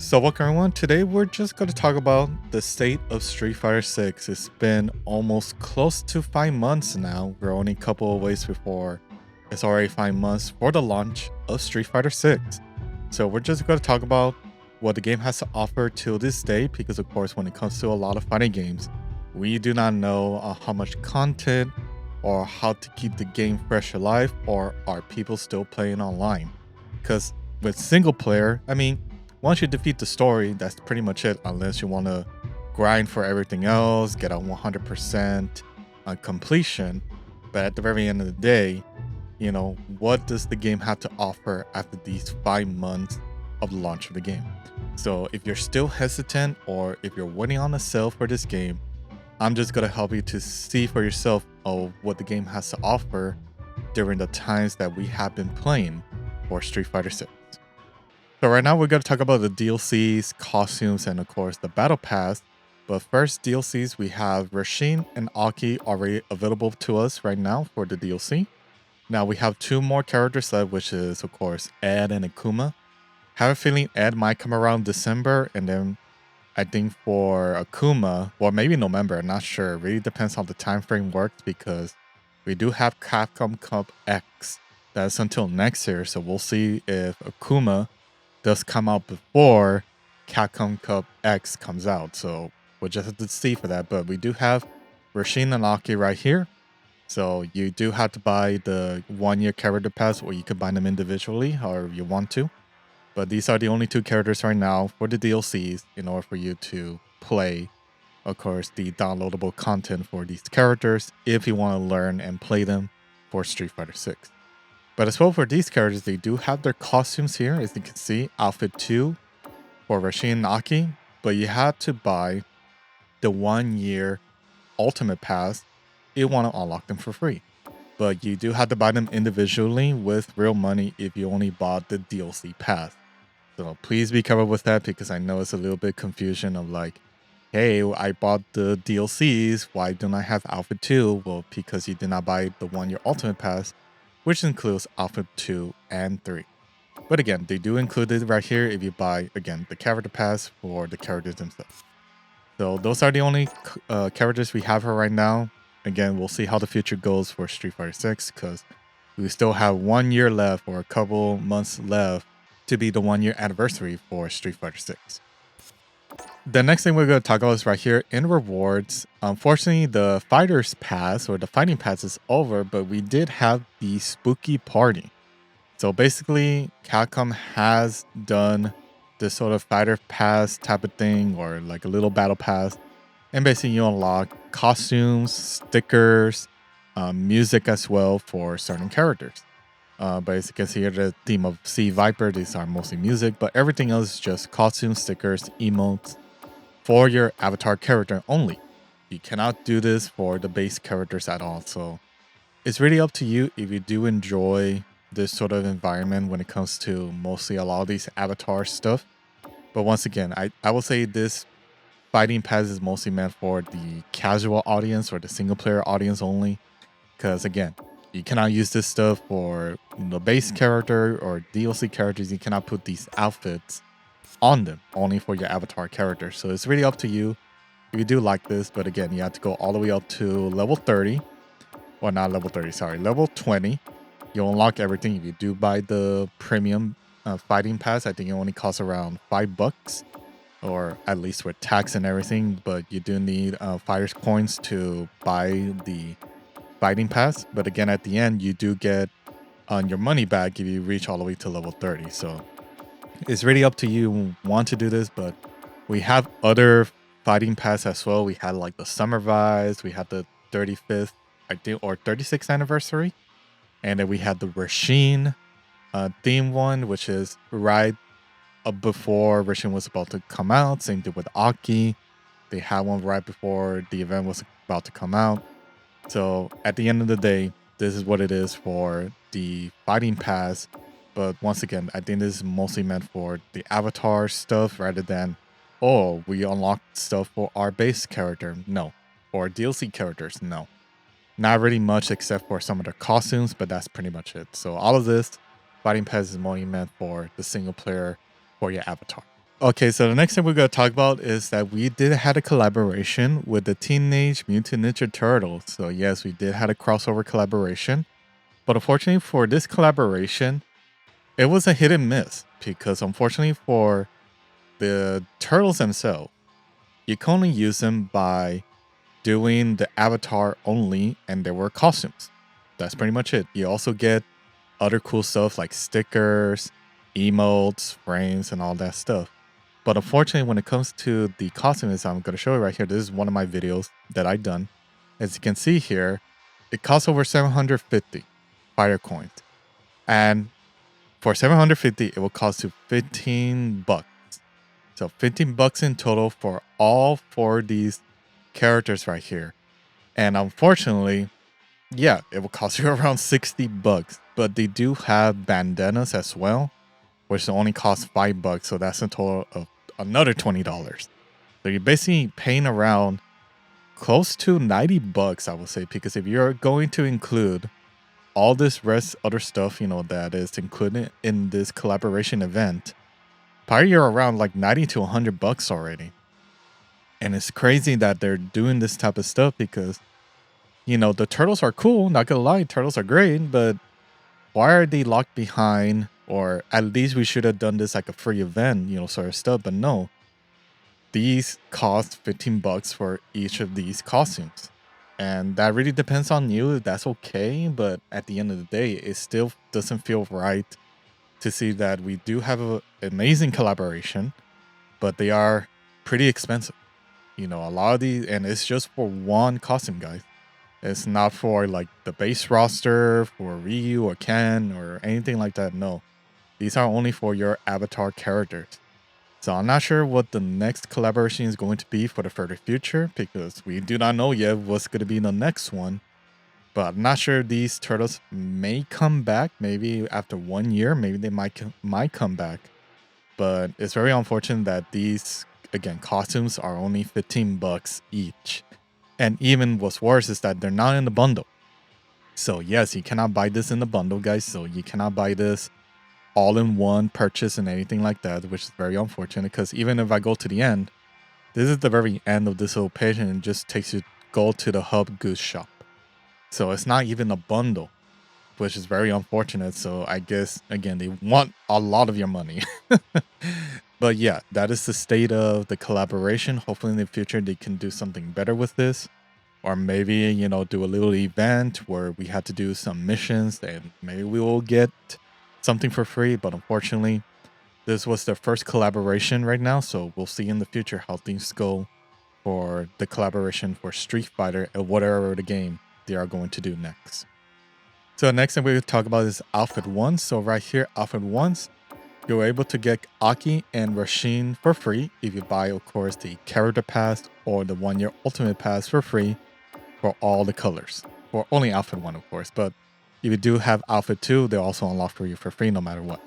So welcome everyone, today we're just going to talk about the state of Street Fighter 6. It's been almost close to 5 months now. We're only a couple of ways before it's already 5 months for the launch of Street Fighter 6. So we're just going to talk about what the game has to offer till this day, because of course when it comes to a lot of fighting games, we do not know how much content or how to keep the game fresh alive, or are people still playing online. Because with single player, once you defeat the story, that's pretty much it, unless you want to grind for everything else, get a 100% on completion. But at the very end of the day, what does the game have to offer after these 5 months of the launch of the game? So if you're still hesitant, or if you're waiting on a sale for this game, I'm just going to help you to see for yourself what the game has to offer during the times that we have been playing for Street Fighter 6. So right now we're going to talk about the DLCs, costumes, and of course the battle pass. But first, DLCs, we have Rasheen and Aki already available to us right now for the DLC. Now we have 2 more characters left, which is of course Ed and Akuma. Have a feeling Ed might come around December, and then I think for Akuma, or maybe November, I'm not sure. It really depends on the time frame works, because we do have Capcom Cup X. That's until next year, so we'll see if Akuma does come out before Capcom Cup X comes out. So we'll just have to see for that. But we do have Rasheen and Aki right here. So you do have to buy the 1-year character pass, or you could buy them individually, however you want to. But these are the only 2 characters right now for the DLCs in order for you to play, of course, the downloadable content for these characters if you want to learn and play them for Street Fighter 6. But as well for these characters, they do have their costumes here. As you can see, outfit 2 for Rasheen and Aki. But you have to buy the 1-year ultimate pass if you want to unlock them for free. But you do have to buy them individually with real money if you only bought the DLC pass. So please be careful with that, because I know it's a little bit confusion of like, hey, I bought the DLCs, why don't I have outfit 2? Well, because you did not buy the 1-year ultimate pass, which includes outfit 2 and 3. But again, they do include it right here if you buy, again, the character pass for the characters themselves. So those are the only characters we have here right now. Again, we'll see how the future goes for Street Fighter 6, because we still have 1 year left, or a couple months left, to be the 1-year anniversary for Street Fighter 6. The next thing we're going to talk about is right here in rewards. Unfortunately, the Fighters Pass, or the Fighting Pass, is over, but we did have the Spooky Party. So basically, Capcom has done this sort of Fighter Pass type of thing, or like a little Battle Pass. And basically, you unlock costumes, stickers, music as well for certain characters. But as you can see here, the theme of Sea Viper, these are mostly music, but everything else is just costumes, stickers, emotes for your avatar character only. You cannot do this for the base characters at all. So it's really up to you if you do enjoy this sort of environment when it comes to mostly a lot of these avatar stuff. But once again, I will say this Fighting Pass is mostly meant for the casual audience, or the single player audience only. Because again, you cannot use this stuff for the base character or DLC characters. You cannot put these outfits on them, only for your avatar character. So it's really up to you if you do like this. But again, you have to go all the way up to level 30. Or not level 30, sorry, level 20. You'll unlock everything. If you do buy the premium Fighting Pass, I think it only costs around $5, or at least with tax and everything. But you do need Fighters coins to buy the Fighting Pass. But again, at the end, you do get on your money back if you reach all the way to level 30. So it's really up to you who want to do this. But we have other Fighting Pass as well. We had like the Summer Vibes, we had the 35th, I think, or 36th anniversary. And then we had the Rasheen theme one, which is right before Rasheen was about to come out. Same thing with Aki. They had one right before the event was about to come out. So at the end of the day, this is what it is for the Fighting Pass. But once again, I think this is mostly meant for the avatar stuff, rather than, oh, we unlocked stuff for our base character. No. For DLC characters, no. Not really much except for some of the costumes, but that's pretty much it. So all of this Fighting Pass is only meant for the single player for your avatar. Okay, so the next thing we're going to talk about is that we did had a collaboration with the Teenage Mutant Ninja Turtles. So yes, we did had a crossover collaboration. But unfortunately for this collaboration, it was a hit and miss because unfortunately for the turtles themselves, you can only use them by doing the avatar only, and there were costumes. That's pretty much it. You also get other cool stuff like stickers, emotes, frames, and all that stuff. But unfortunately, when it comes to the costumes, I'm going to show you right here. This is one of my videos that I done. As you can see here, it costs over 750 fire coins. And for 750, it will cost you 15 bucks. So 15 bucks in total for all four of these characters right here. And unfortunately, yeah, it will cost you around 60 bucks. But they do have bandanas as well, which only cost 5 bucks. So that's a total of another $20. So you're basically paying around close to 90 bucks, I would say, because if you're going to include all this rest other stuff, that is included in this collaboration event, probably you're around like 90 to 100 bucks already. And it's crazy that they're doing this type of stuff because, the turtles are cool, not gonna lie, turtles are great, but why are they locked behind? Or at least we should have done this like a free event, sort of stuff. But no, these cost 15 bucks for each of these costumes. And that really depends on you. That's okay. But at the end of the day, it still doesn't feel right to see that we do have an amazing collaboration, but they are pretty expensive. A lot of these, and it's just for one costume, guys. It's not for like the base roster for Ryu or Ken or anything like that. No, these are only for your avatar characters. So I'm not sure what the next collaboration is going to be for the further future because we do not know yet what's going to be the next one. But I'm not sure these turtles may come back. Maybe after 1 year, maybe they might come back. But it's very unfortunate that these again costumes are only 15 bucks each. And even what's worse is that they're not in the bundle. So yes, you cannot buy this in the bundle, guys. So you cannot buy this all in one purchase and anything like that, which is very unfortunate because even if I go to the end, this is the very end of this little page and it just takes you go to the Hub Goose shop. So it's not even a bundle, which is very unfortunate. So I guess again they want a lot of your money. But yeah, that is the state of the collaboration. Hopefully in the future they can do something better with this. Or maybe, do a little event where we had to do some missions and maybe we will get something for free. But unfortunately, this was their first collaboration right now. So we'll see in the future how things go for the collaboration for Street Fighter and whatever the game they are going to do next. So next thing we're going to talk about is Outfit 1. So right here, Outfit 1, you're able to get Aki and Rasheen for free if you buy, of course, the Character Pass or the 1-year Ultimate Pass for free for all the colors. For only Outfit 1, of course. But if you do have Outfit 2, they're also unlocked for you for free no matter what.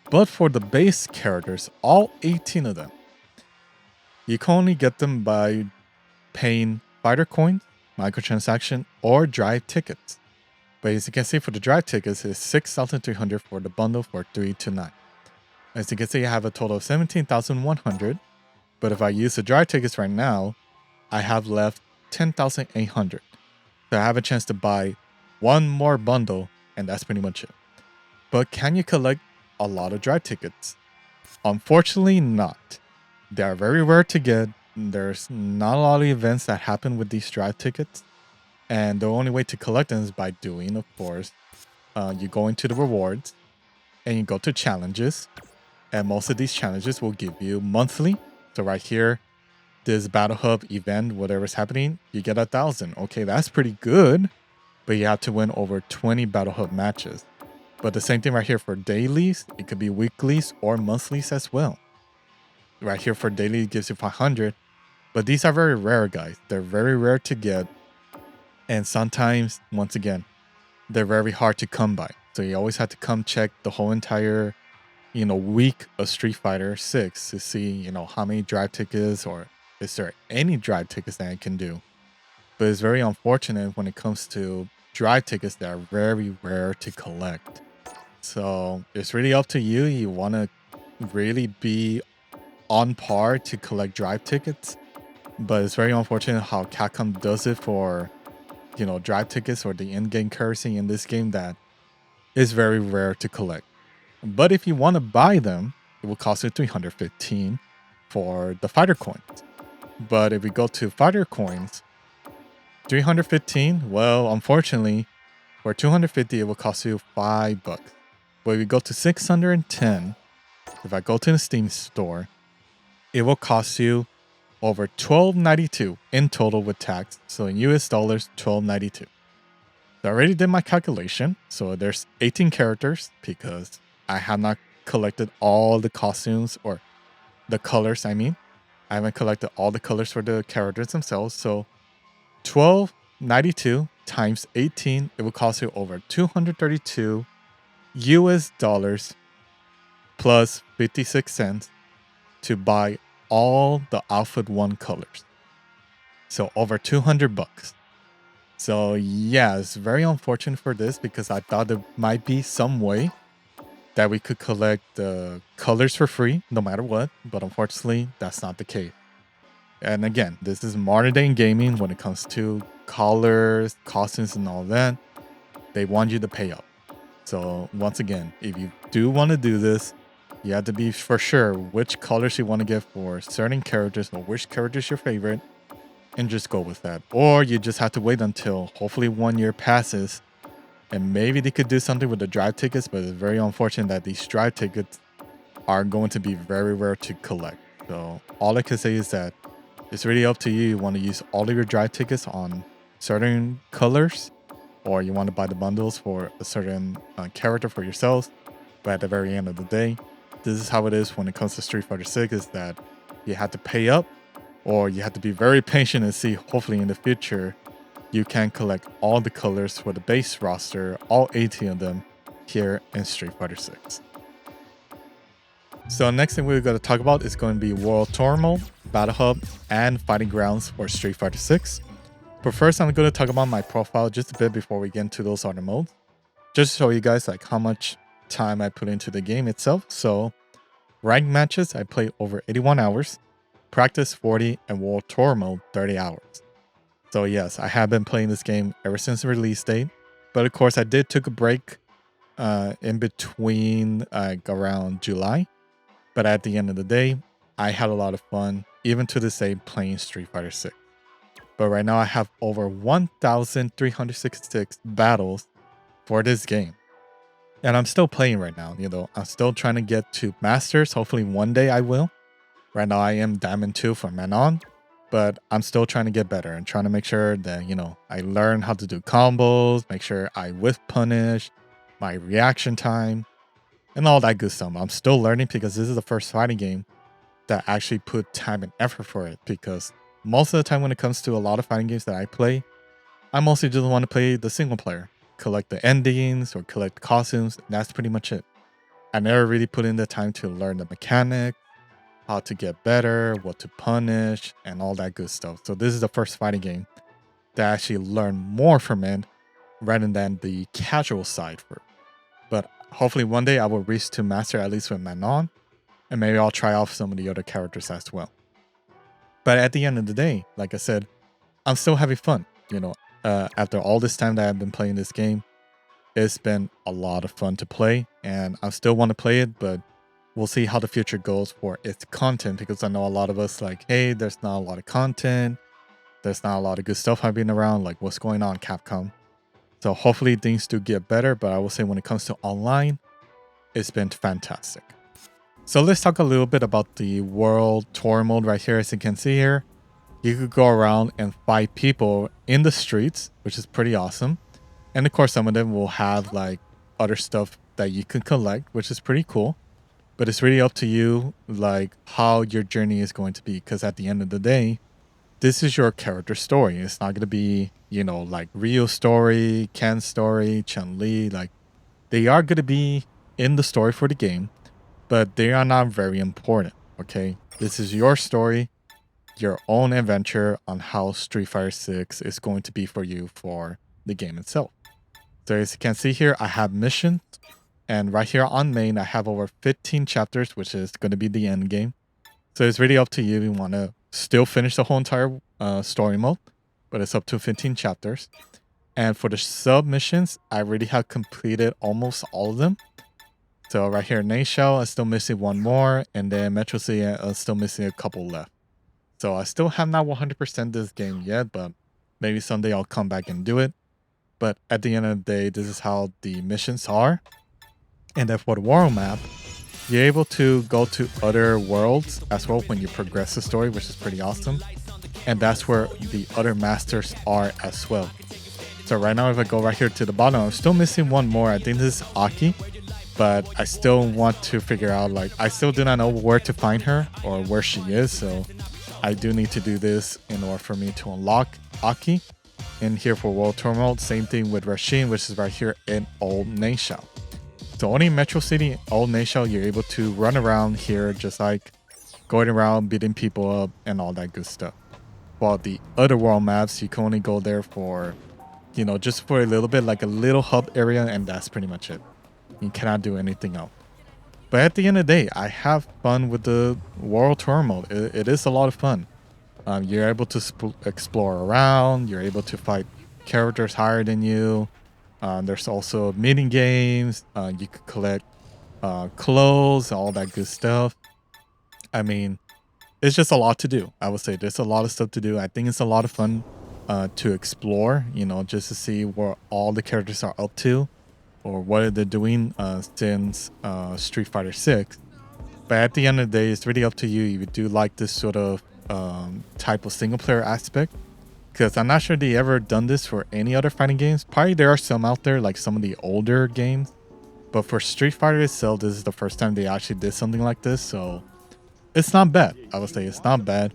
But for the base characters, all 18 of them, you can only get them by paying fighter coins, microtransaction, or drive tickets. But as you can see, for the drive tickets, it's 6,300 for the bundle for 3 to 9. As you can see, I have a total of 17,100. But if I use the drive tickets right now, I have left 10,800. So I have a chance to buy one more bundle, and that's pretty much it. But can you collect a lot of drive tickets? Unfortunately, not. They are very rare to get. There's not a lot of events that happen with these drive tickets. And the only way to collect them is by doing, of course, you go into the rewards and you go to challenges. And most of these challenges will give you monthly. So right here, this Battle Hub event, whatever's happening, you get 1,000. Okay, that's pretty good. But you have to win over 20 Battle Hub matches. But the same thing right here for dailies, it could be weeklies or monthlies as well. Right here for daily, it gives you 500. But these are very rare, guys. They're very rare to get. And sometimes, once again, they're very hard to come by. So you always have to come check the whole entire, week of Street Fighter 6 to see, how many drive tickets or is there any drive tickets that I can do. But it's very unfortunate when it comes to drive tickets that are very rare to collect. So it's really up to you. You want to really be on par to collect drive tickets, but it's very unfortunate how Capcom does it for, drive tickets or the in-game currency in this game that is very rare to collect. But if you want to buy them, it will cost you 315 for the fighter coins. But if we go to fighter coins, 315, well, unfortunately, for 250, it will cost you $5. But if we go to 610, if I go to the Steam store, it will cost you over $12.92 in total with tax. So in US dollars, $12.92. I already did my calculation. So there's 18 characters because I have not collected all the costumes or the colors, I mean. I haven't collected all the colors for the characters themselves. So $12.92 times 18, it will cost you over 232 US dollars plus 56 cents to buy all the Outfit 1 colors. So over 200 bucks. So yeah, it's very unfortunate for this because I thought there might be some way that we could collect the colors for free no matter what, but unfortunately that's not the case. And again, this is modern day gaming when it comes to colors, costumes and all that. They want you to pay up. So once again, if you do want to do this, you have to be for sure which colors you want to get for certain characters or which character is your favorite and just go with that. Or you just have to wait until hopefully 1 year passes and maybe they could do something with the drive tickets, but it's very unfortunate that these drive tickets are going to be very rare to collect. So all I can say is that it's really up to you. You want to use all of your drive tickets on certain colors, or you want to buy the bundles for a certain character for yourselves. But at the very end of the day, this is how it is when it comes to Street Fighter 6, is that you have to pay up or you have to be very patient and see hopefully in the future you can collect all the colors for the base roster, all 18 of them here in Street Fighter 6. So next thing we're going to talk about is going to be World Tour Mode, Battle Hub, and Fighting Grounds for Street Fighter 6. But first I'm going to talk about my profile just a bit before we get into those other modes. Just to show you guys like how much time I put into the game itself. So ranked matches, I played over 81 hours, practice 40, and World Tour Mode 30 hours. So yes, I have been playing this game ever since the release date. But of course I did took a break in between around July. But at the end of the day, I had a lot of fun, even to this day, playing Street Fighter 6. But right now I have over 1,366 battles for this game. And I'm still playing right now, I'm still trying to get to Masters. Hopefully one day I will. Right now I am Diamond 2 from Manon, but I'm still trying to get better and trying to make sure that, I learn how to do combos, make sure I whiff punish, my reaction time, and all that good stuff. I'm still learning because this is the first fighting game that actually put time and effort for it, because most of the time when it comes to a lot of fighting games that I play, I mostly just want to play the single player, collect the endings or collect the costumes. That's pretty much it. I never really put in the time to learn the mechanic, how to get better, what to punish, and all that good stuff. So this is the first fighting game that I actually learn more from it rather than the casual side for it. But hopefully one day I will reach to master at least with Manon, and maybe I'll try out some of the other characters as well. But at the end of the day, like I said, I'm still having fun. After all this time that I've been playing this game, it's been a lot of fun to play, and I still want to play it, but we'll see how the future goes for its content, because I know a lot of us like, hey, there's not a lot of content. There's not a lot of good stuff happening around. Like, what's going on, Capcom? So hopefully things do get better, but I will say when it comes to online, it's been fantastic. So let's talk a little bit about the World Tour Mode right here. As you can see here, you could go around and fight people in the streets, which is pretty awesome. And of course, some of them will have like other stuff that you can collect, which is pretty cool. But it's really up to you, like how your journey is going to be. Because at the end of the day, this is your character story. It's not going to be, like Ryo's story, Ken's story, Chun-Li. Like, they are going to be in the story for the game, but they are not very important, okay? This is your story, your own adventure on how Street Fighter 6 is going to be for you for the game itself. So as you can see here, I have missions, and right here on main, I have over 15 chapters, which is going to be the end game. So it's really up to you if you want to still finish the whole entire story mode, but it's up to 15 chapters. And for the submissions, I already have completed almost all of them. So right here, Nashell, I'm still missing one more, and then Metro City, I'm still missing a couple left. So I still have not 100% this game yet, but maybe someday I'll come back and do it. But at the end of the day, this is how the missions are. And then for the world map, you're able to go to other worlds as well when you progress the story, which is pretty awesome. And that's where the other masters are as well. So right now, if I go right here to the bottom, I'm still missing one more. I think this is Aki, but I still want to figure out, like, I still do not know where to find her or where she is. So I do need to do this in order for me to unlock Aki. And here for World Tour Mode, same thing with Rasheen, which is right here in Old Nashell. So only in Metro City, Old Nashell, you're able to run around here just like going around, beating people up and all that good stuff. While the other world maps, you can only go there for, you know, just for a little bit, like a little hub area, and that's pretty much it. You cannot do anything else. But at the end of the day, I have fun with the World Tour Mode. It is a lot of fun. You're able to explore around. You're able to fight characters higher than you. There's also mini games. You could collect clothes, all that good stuff. I mean, it's just a lot to do. I would say there's a lot of stuff to do. I think it's a lot of fun to explore, you know, just to see where all the characters are up to or what they're doing since Street Fighter 6. But at the end of the day, it's really up to you if you do like this sort of type of single player aspect. Because I'm not sure they ever done this for any other fighting games. Probably there are some out there, like some of the older games. But for Street Fighter itself, this is the first time they actually did something like this. So it's not bad. I would say it's not bad.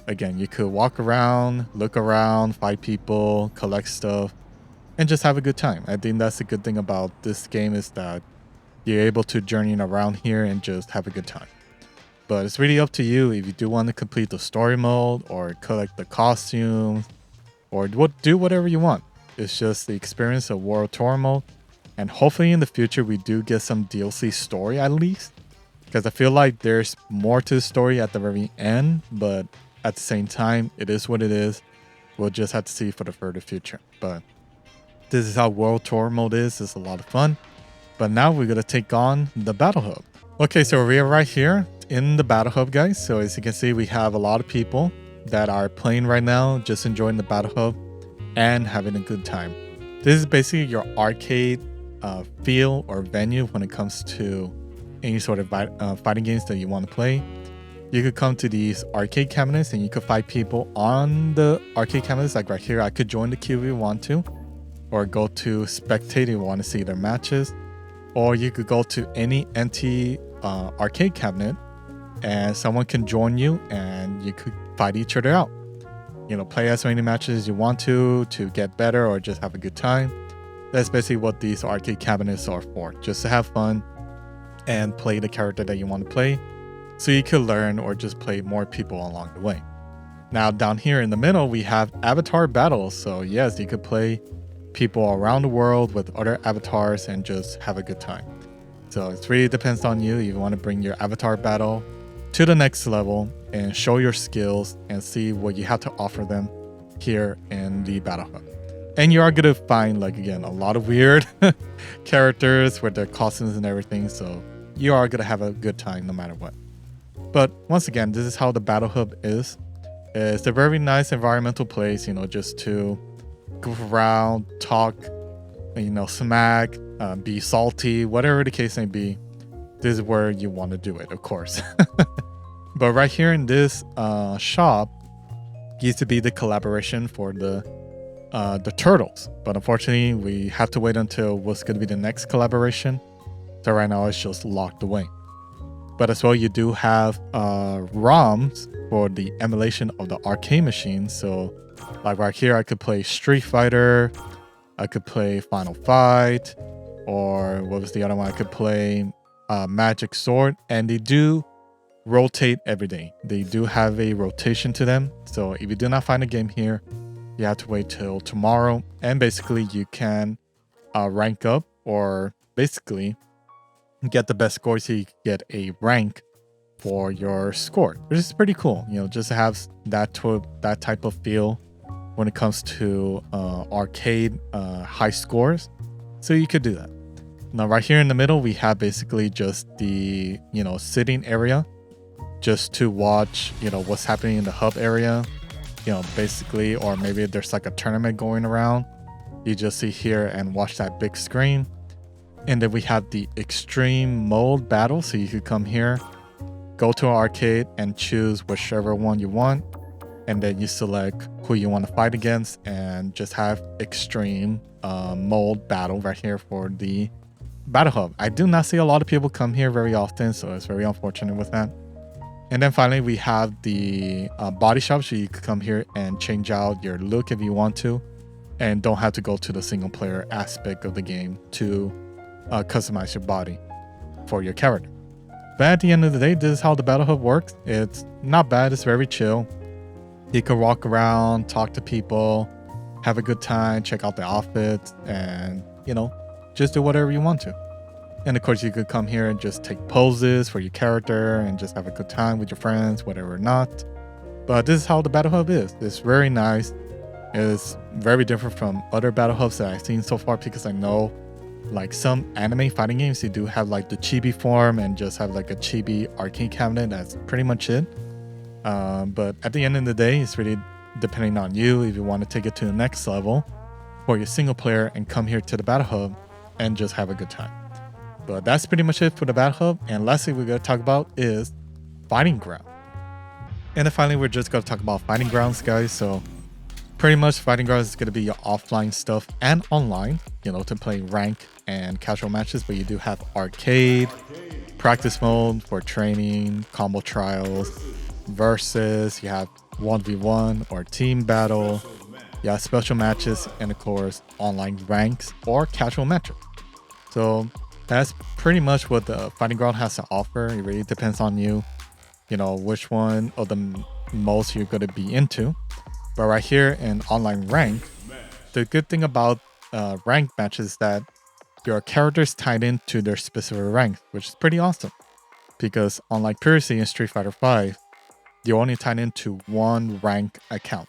Again, you could walk around, look around, fight people, collect stuff, and just have a good time. I think that's the good thing about this game is that you're able to journey around here and just have a good time. But it's really up to you if you do want to complete the story mode or collect the costumes or do whatever you want. It's just the experience of World Tour mode. And hopefully in the future we do get some DLC story at least. Because I feel like there's more to the story at the very end, but at the same time, it is what it is. We'll just have to see for the further future. But this is how World Tour mode is. It's a lot of fun. But now we're going to take on the Battle Hub. Okay, so we are right here in the Battle Hub, guys. So as you can see, we have a lot of people that are playing right now, just enjoying the Battle Hub and having a good time. This is basically your arcade feel or venue when it comes to any sort of fighting games that you want to play. You could come to these arcade cabinets and you could fight people on the arcade cabinets. Like right here, I could join the queue if you want to, or go to spectate if you want to see their matches, or you could go to any empty arcade cabinet and someone can join you and you could fight each other out. You know, play as many matches as you want to get better or just have a good time. That's basically what these arcade cabinets are for, just to have fun and play the character that you want to play, so you can learn or just play more people along the way. Now down here in the middle, we have avatar battles. So yes, you could play people around the world with other avatars and just have a good time. So it really depends on you if you want to bring your avatar battle to the next level and show your skills and see what you have to offer them here in the Battle Hub. And you are going to find, like, again, a lot of weird characters with their costumes and everything. So you are going to have a good time no matter what. But once again, this is how the Battle Hub is. It's a very nice environmental place, you know, just to go around, talk, you know, smack, be salty, whatever the case may be. This is where you want to do it, of course. But right here in this shop used to be the collaboration for the turtles. But unfortunately, we have to wait until what's going to be the next collaboration. So right now it's just locked away. But as well, you do have ROMs for the emulation of the arcade machine. So like right here, I could play Street Fighter, I could play Final Fight, or what was the other one? I could play Magic Sword. And they do rotate every day. They do have a rotation to them. So if you do not find a game here, you have to wait till tomorrow. And basically you can rank up, or basically get the best scores so you get a rank for your score, which is pretty cool. You know, just to have that type of feel when it comes to arcade high scores. So you could do that. Now right here in the middle, we have basically just the, you know, sitting area just to watch, you know, what's happening in the hub area, you know, basically, or maybe there's like a tournament going around. You just sit here and watch that big screen. And then we have the extreme mode battle. So you could come here, go to an arcade and choose whichever one you want. And then you select who you want to fight against and just have extreme mode battle right here for the battle hub. I do not see a lot of people come here very often, so it's very unfortunate with that. And then finally, we have the body shop, so you could come here and change out your look if you want to, and don't have to go to the single player aspect of the game to customize your body for your character. But at the end of the day, this is how the battle hub works. It's not bad, it's very chill. You can walk around, talk to people, have a good time, check out the outfits, and, you know, just do whatever you want to. And of course, you could come here and just take poses for your character and just have a good time with your friends, whatever or not. But this is how the battle hub is. It's very nice. It's very different from other battle hubs that I've seen so far, because I know like some anime fighting games, they do have like the chibi form and just have like a chibi arcade cabinet. That's pretty much it. But at the end of the day, it's really depending on you if you want to take it to the next level for your single player and come here to the battle hub and just have a good time. But that's pretty much it for the battle hub. And lastly, we're going to talk about is fighting ground. And then finally, we're just going to talk about fighting grounds, guys. So pretty much fighting grounds is going to be your offline stuff and online, you know, to play rank and casual matches. But you do have arcade, practice mode for training, combo trials, versus, you have 1v1 or team battle, you have special matches, and of course online ranks or casual matches. So that's pretty much what the fighting ground has to offer. It really depends on you, you know, which one of the most you're going to be into. But right here in online rank, the good thing about ranked matches is that your character is tied into their specific rank, which is pretty awesome. Because unlike previously in Street Fighter V, you're only tied into one rank account.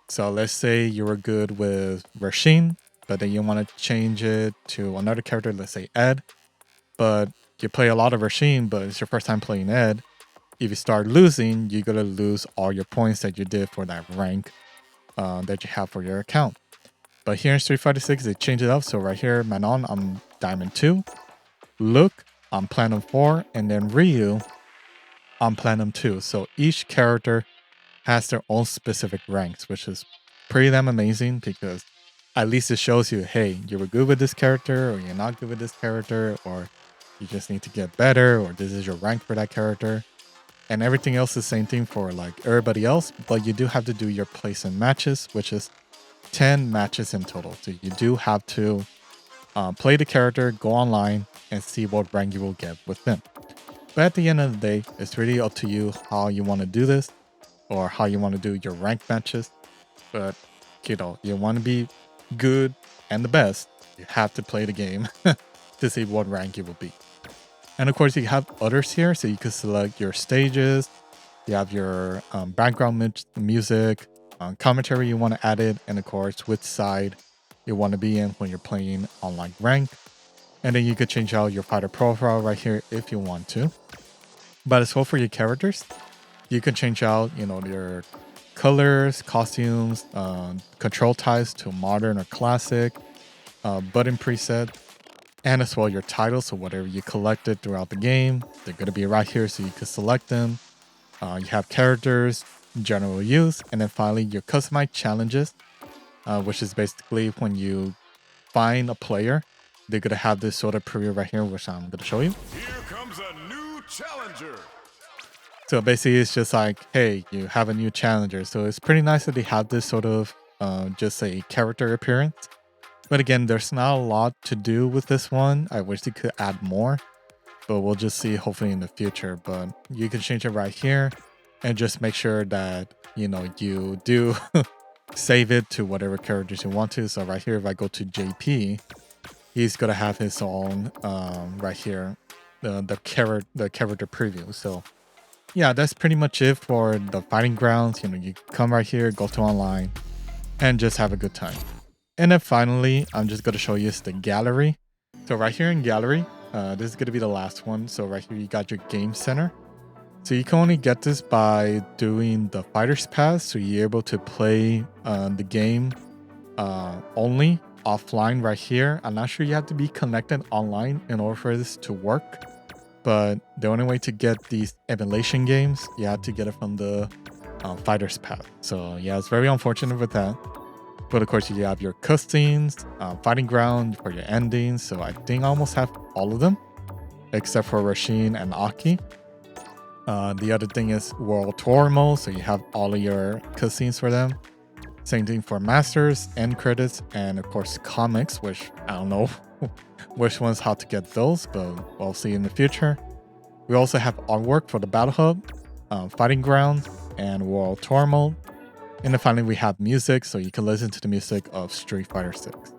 So let's say you were good with Rasheen, but then you want to change it to another character, let's say Ed. But you play a lot of Rasheen, but it's your first time playing Ed. If you start losing, you're going to lose all your points that you did for that rank that you have for your account. But here in Street Fighter 6, they changed it up. So right here, Manon, I'm Diamond 2. Luke, I'm Platinum 4. And then Ryu, I'm Platinum 2. So each character has their own specific ranks, which is pretty damn amazing, because at least it shows you, hey, you were good with this character, or you're not good with this character, or you just need to get better, or this is your rank for that character. And everything else is the same thing for like everybody else, but you do have to do your place in matches, which is 10 matches in total. So you do have to play the character, go online, and see what rank you will get with them. But at the end of the day, it's really up to you how you want to do this, or how you want to do your rank matches. But, you know, you want to be good and the best, you have to play the game to see what rank you will be. And of course, you have others here, so you can select your stages. You have your background music, commentary you want to add it, and of course, which side you want to be in when you're playing online rank. And then you could change out your fighter profile right here if you want to. But as well for your characters, you can change out, you know, your colors, costumes, control types to modern or classic, button preset, and as well your titles. So whatever you collected throughout the game, they're going to be right here, so you can select them. You have characters, general use, and then finally your customized challenges, which is basically when you find a player, they're going to have this sort of preview right here, which I'm going to show you. Here comes a new challenger. So basically it's just like, hey, you have a new challenger. So it's pretty nice that they have this sort of just a character appearance. But again, there's not a lot to do with this one. I wish they could add more, but we'll just see hopefully in the future. But you can change it right here and just make sure that, you know, you do save it to whatever characters you want to. So right here, if I go to JP, he's going to have his own right here, the character preview. So yeah, that's pretty much it for the fighting grounds. You know, you come right here, go to online, and just have a good time. And then finally, I'm just going to show you is the gallery. So right here in gallery, this is going to be the last one. So right here, you got your game center. So you can only get this by doing the fighter's pass. So you're able to play the game only offline right here. I'm not sure you have to be connected online in order for this to work. But the only way to get these emulation games, you have to get it from the fighter's pass. So yeah, it's very unfortunate with that. But of course, you have your cutscenes, fighting ground for your endings. So I think I almost have all of them, except for Rasheen and Aki. The other thing is World Tour mode, so you have all of your cutscenes for them. Same thing for Masters, end credits, and of course comics, which I don't know which ones how to get those, but we'll see in the future. We also have artwork for the Battle Hub, Fighting Ground, and World Tour mode. And then finally, we have music, so you can listen to the music of Street Fighter 6.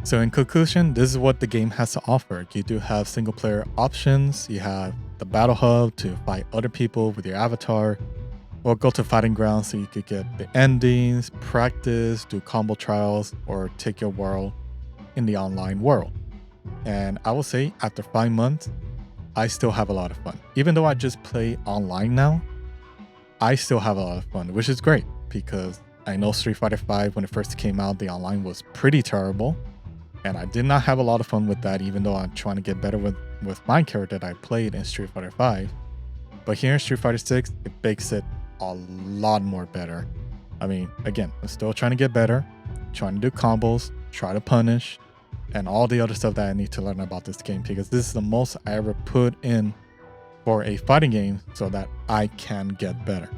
So in conclusion, this is what the game has to offer. You do have single player options. You have the Battle Hub to fight other people with your avatar, or go to Fighting Ground so you could get the endings, practice, do combo trials, or take your world in the online world. And I will say, after 5 months, I still have a lot of fun. Even though I just play online now, I still have a lot of fun, which is great because I know Street Fighter V, when it first came out, the online was pretty terrible. And I did not have a lot of fun with that, even though I'm trying to get better with my character that I played in Street Fighter V. But here in Street Fighter 6, it makes it a lot more better. I mean, again, I'm still trying to get better, trying to do combos, try to punish, and all the other stuff that I need to learn about this game, because this is the most I ever put in for a fighting game so that I can get better.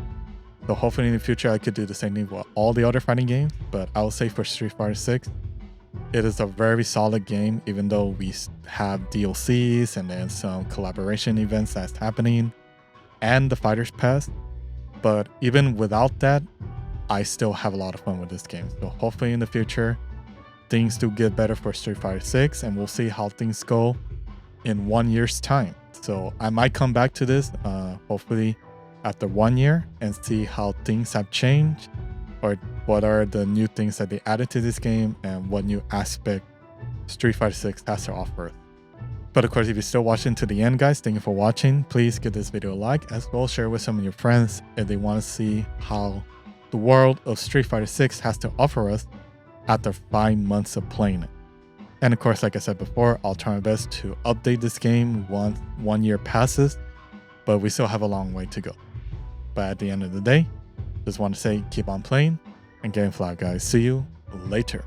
So hopefully in the future I could do the same thing with all the other fighting games, but I would say for Street Fighter 6, it is a very solid game, even though we have DLCs and then some collaboration events that's happening and the Fighter's Pass. But even without that, I still have a lot of fun with this game. So hopefully in the future, things do get better for Street Fighter 6, and we'll see how things go in 1 year's time. So I might come back to this, hopefully after 1 year, and see how things have changed, or what are the new things that they added to this game, and what new aspect Street Fighter 6 has to offer. But of course, if you're still watching to the end, guys, thank you for watching. Please give this video a like, as well as share with some of your friends if they want to see how the world of Street Fighter 6 has to offer us after 5 months of playing it. And of course, like I said before, I'll try my best to update this game once 1 year passes, but we still have a long way to go. But at the end of the day, just want to say keep on playing and getting fly, guys. See you later.